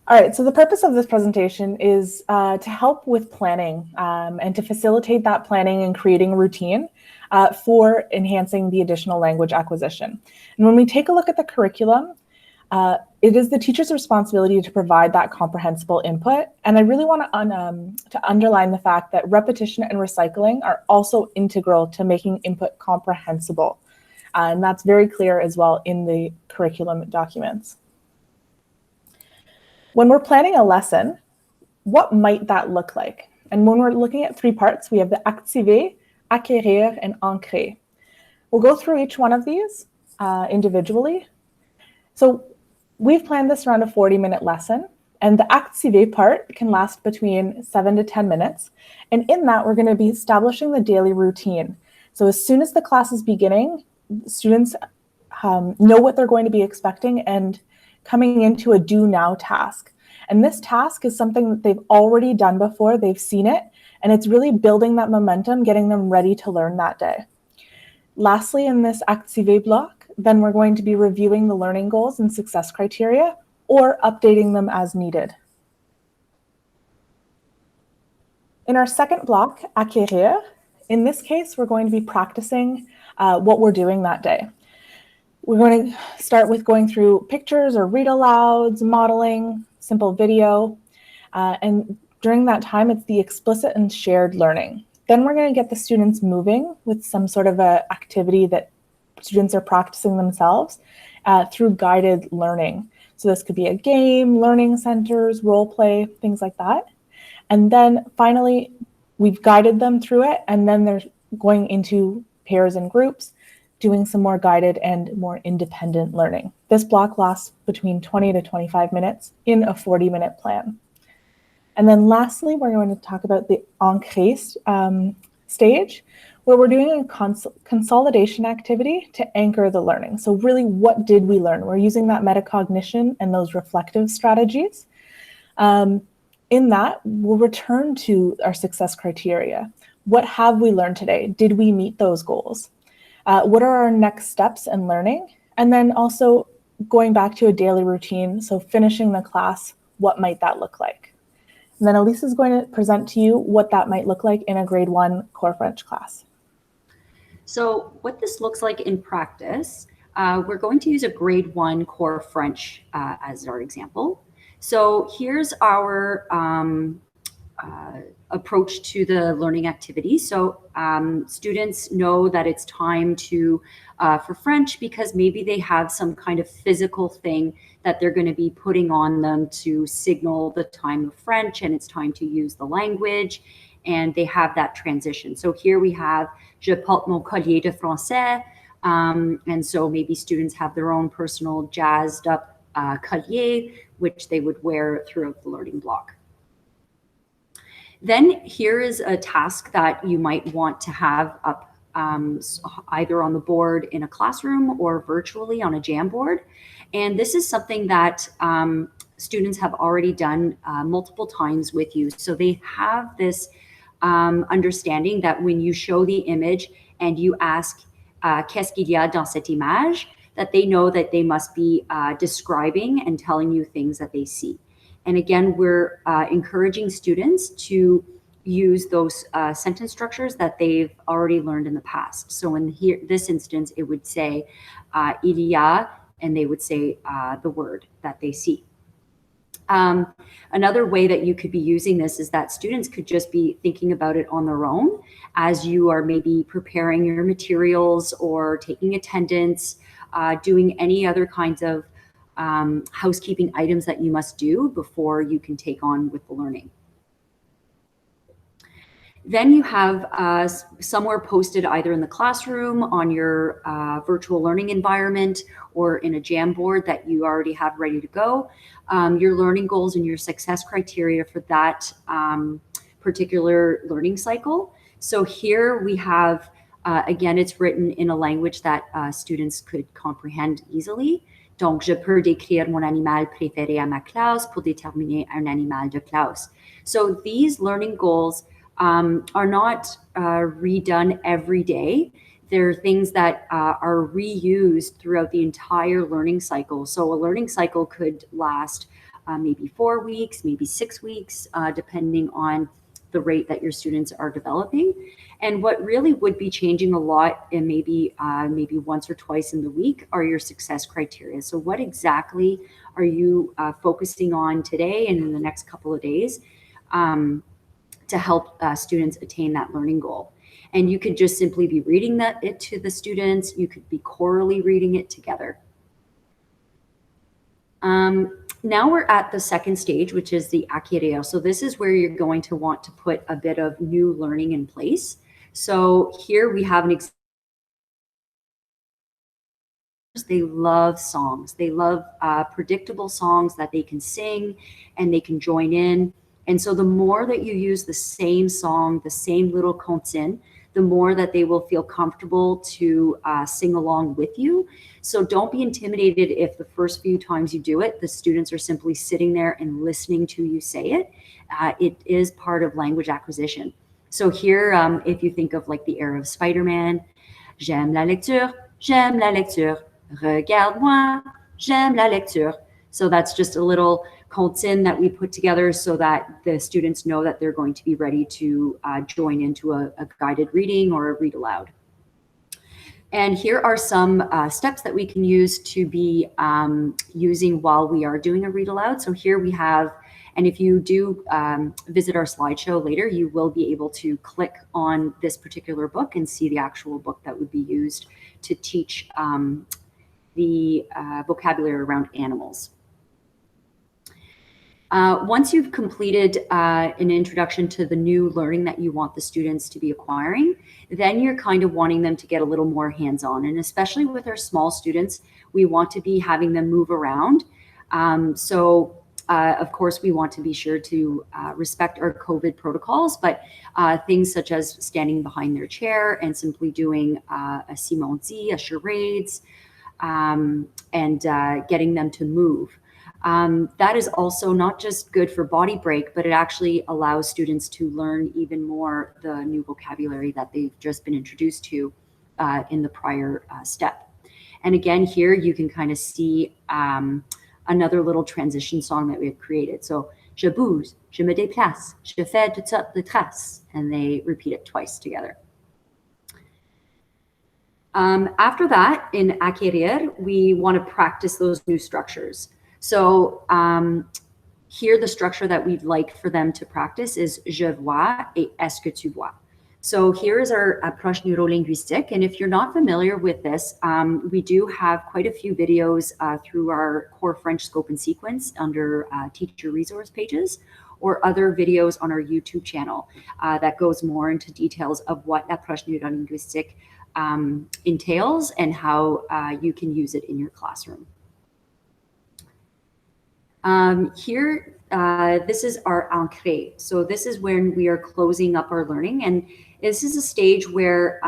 All right, so the purpose of this presentation is to help with planning and to facilitate that planning and creating a routine for enhancing the additional language acquisition. And when we take a look at the curriculum, it is the teacher's responsibility to provide that comprehensible input. And I really want to underline the fact that repetition and recycling are also integral to making input comprehensible. And that's very clear as well in the curriculum documents. When we're planning a lesson, what might that look like? And when we're looking at three parts, we have the activer, acquérir, and ancrer. We'll go through each one of these individually. So we've planned this around a 40-minute lesson, and the activer part can last between 7 to 10 minutes. And in that, we're going to be establishing the daily routine. So as soon as the class is beginning, students know what they're going to be expecting and coming into a do now task. And this task is something that they've already done before, they've seen it, and it's really building that momentum, getting them ready to learn that day. Lastly, in this activer block, then we're going to be reviewing the learning goals and success criteria or updating them as needed. In our second block, acquérir, in this case, we're going to be practicing what we're doing that day. We're going to start with going through pictures or read alouds, modeling, simple video. And during that time, it's the explicit and shared learning. Then we're going to get the students moving with some sort of a activity that students are practicing themselves through guided learning. So this could be a game, learning centers, role play, things like that. And then finally, we've guided them through it, and then they're going into pairs and groups, doing some more guided and more independent learning. This block lasts between 20 to 25 minutes in a 40-minute plan. And then lastly, we're going to talk about the ancrer stage, where we're doing a consolidation activity to anchor the learning. So really, what did we learn? We're using that metacognition and those reflective strategies. In that, we'll return to our success criteria. What have we learned today? Did we meet those goals? What are our next steps in learning? And then also going back to a daily routine, so finishing the class, what might that look like? And then Elise is going to present to you what that might look like in a grade 1 core French class. So what this looks like in practice, we're going to use a grade 1 core French as our example. So here's our approach to the learning activity. So students know that it's time to for French because maybe they have some kind of physical thing that they're going to be putting on them to signal the time of French and it's time to use the language, and they have that transition. So here we have Je porte mon collier de français, and so maybe students have their own personal jazzed up collier, which they would wear throughout the learning block. Then here is a task that you might want to have up either on the board in a classroom or virtually on a Jamboard. And this is something that students have already done multiple times with you. So they have this understanding that when you show the image and you ask, qu'est-ce qu'il y a dans cette image, that they know that they must be describing and telling you things that they see. And again, we're encouraging students to use those sentence structures that they've already learned in the past. So in this instance, it would say il y a, and they would say the word that they see. Another way that you could be using this is that students could just be thinking about it on their own as you are maybe preparing your materials or taking attendance, doing any other kinds of housekeeping items that you must do before you can take on with the learning. Then you have somewhere posted either in the classroom, on your virtual learning environment, or in a Jamboard that you already have ready to go, your learning goals and your success criteria for that particular learning cycle. So here we have, again, it's written in a language that students could comprehend easily. Donc, je peux décrire mon animal préféré à ma classe pour déterminer un animal de classe. So these learning goals are not redone every day. They're things that are reused throughout the entire learning cycle. So a learning cycle could last maybe 4 weeks, maybe 6 weeks, depending on the rate that your students are developing. And what really would be changing a lot, and maybe once or twice in the week, are your success criteria. So what exactly are you focusing on today and in the next couple of days to help students attain that learning goal? And you could just simply be reading it to the students. You could be chorally reading it together. Now we're at the second stage, which is the acquérir. So this is where you're going to want to put a bit of new learning in place. So here we have an example. They love songs. They love predictable songs that they can sing and they can join in. And so the more that you use the same song, the same little comptine, the more that they will feel comfortable to sing along with you. So don't be intimidated if the first few times you do it, the students are simply sitting there and listening to you say it. It is part of language acquisition. So here, if you think of like the air of Spider-Man, j'aime la lecture, j'aime la lecture, regarde-moi, j'aime la lecture. So that's just a little comptine that we put together so that the students know that they're going to be ready to join into a guided reading or a read aloud. And here are some steps that we can use to be using while we are doing a read aloud. So here we have, and if you do visit our slideshow later, you will be able to click on this particular book and see the actual book that would be used to teach the vocabulary around animals. Once you've completed an introduction to the new learning that you want the students to be acquiring, then you're kind of wanting them to get a little more hands-on. And especially with our small students, we want to be having them move around. Of course, we want to be sure to respect our COVID protocols, but things such as standing behind their chair and simply doing a simonzi, a charades, and getting them to move. That is also not just good for body break, but it actually allows students to learn even more the new vocabulary that they've just been introduced to in the prior step. And again, here you can kind of see another little transition song that we've created. So, je bouge, je me déplace, je fais toutes sortes de traces, and they repeat it twice together. After that, in acquérir, we want to practice those new structures. So here, the structure that we'd like for them to practice is je vois et est-ce que tu vois. So here is our approche neurolinguistique. And if you're not familiar with this, we do have quite a few videos through our core French scope and sequence under teacher resource pages, or other videos on our YouTube channel that goes more into details of what approche neurolinguistique entails and how you can use it in your classroom. Here, this is our ancré. So this is when we are closing up our learning. And this is a stage where,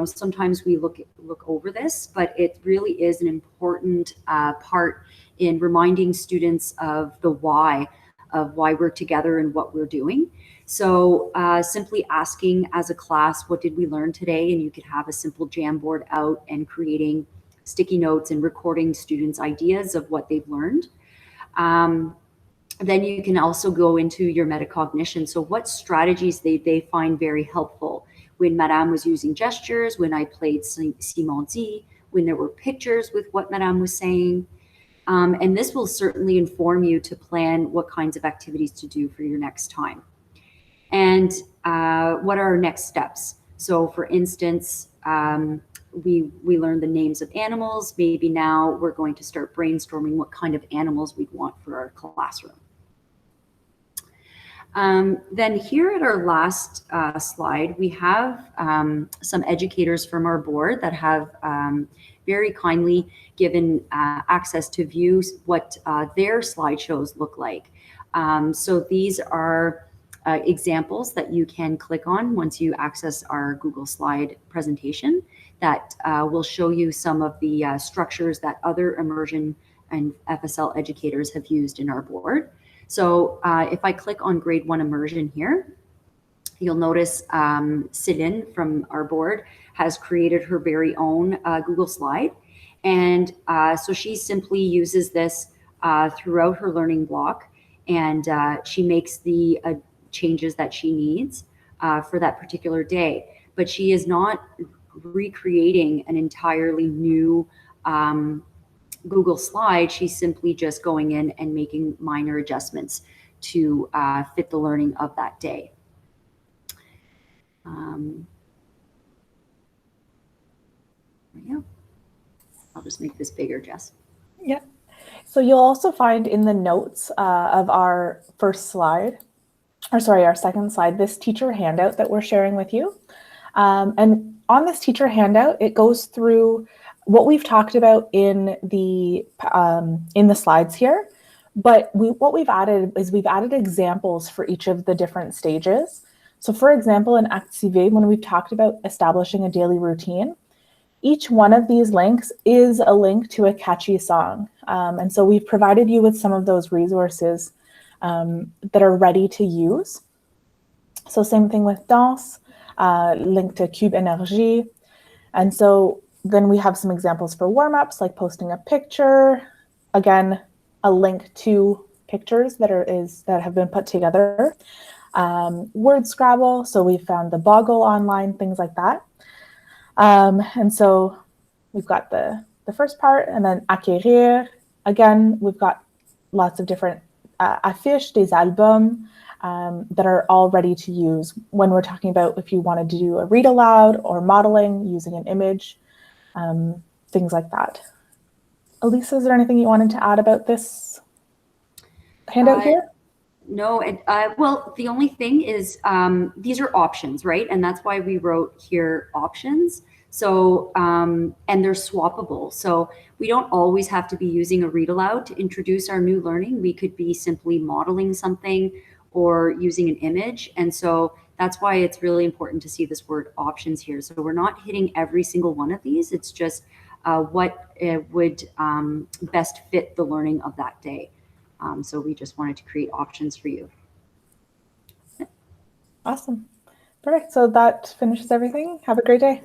sometimes we look over this, but it really is an important part in reminding students of the why we're together and what we're doing. So simply asking as a class, what did we learn today? And you could have a simple Jamboard out and creating sticky notes and recording students' ideas of what they've learned. Then you can also go into your metacognition. So what strategies they find very helpful when Madame was using gestures, when I played simonzi, when there were pictures with what Madame was saying. And this will certainly inform you to plan what kinds of activities to do for your next time. And what are our next steps? So for instance, we learned the names of animals. Maybe now we're going to start brainstorming what kind of animals we'd want for our classroom. Then here at our last slide, we have some educators from our board that have very kindly given access to view what their slideshows look like. So these are examples that you can click on once you access our Google Slide presentation that will show you some of the structures that other immersion and FSL educators have used in our board. So if I click on grade 1 immersion here, you'll notice Céline from our board has created her very own Google Slide. And so she simply uses this throughout her learning block, and she makes the changes that she needs for that particular day. But she is not recreating an entirely new Google slide. She's simply just going in and making minor adjustments to fit the learning of that day. Yeah. I'll just make this bigger, Jess. Yeah. So you'll also find in the notes of our first slide, or sorry, our second slide, this teacher handout that we're sharing with you. And on this teacher handout, it goes through what we've talked about in the slides here. But what we've added is we've added examples for each of the different stages. So for example, in Activer, when we've talked about establishing a daily routine, each one of these links is a link to a catchy song. And so we've provided you with some of those resources that are ready to use. So same thing with Danse, link to Cube Energy. And so then we have some examples for warm-ups, like posting a picture. Again, a link to pictures that have been put together. Word Scrabble, so we found the Boggle online, things like that. And so we've got the first part, and then Acquérir. Again, we've got lots of different affiches, des albums that are all ready to use when we're talking about if you wanted to do a read aloud or modeling using an image, things like that. Elisa, is there anything you wanted to add about this handout here? No, well, the only thing is these are options, right? And that's why we wrote here options. So, and they're swappable. So we don't always have to be using a read aloud to introduce our new learning. We could be simply modeling something or using an image. And so that's why it's really important to see this word options here. So we're not hitting every single one of these. It's just what would best fit the learning of that day. So we just wanted to create options for you. Awesome. Perfect. So that finishes everything. Have a great day.